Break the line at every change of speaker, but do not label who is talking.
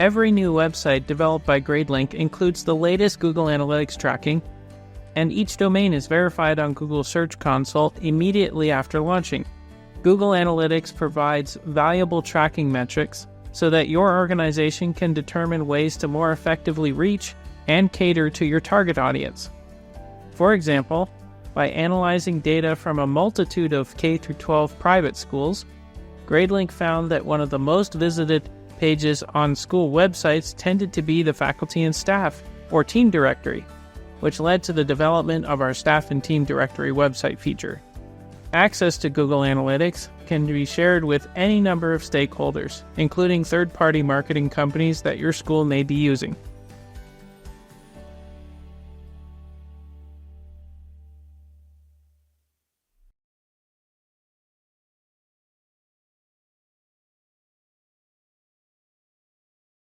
Every new website developed by Gradelink includes the latest Google Analytics tracking, and each domain is verified on Google Search Console immediately after launching. Google Analytics provides valuable tracking metrics so that your organization can determine ways to more effectively reach and cater to your target audience. For example, by analyzing data from a multitude of K-12 private schools, Gradelink found that one of the most visited pages on school websites tended to be the faculty and staff, or team directory, which led to the development of our staff and team directory website feature. Access to Google Analytics can be shared with any number of stakeholders, including third-party marketing companies that your school may be using.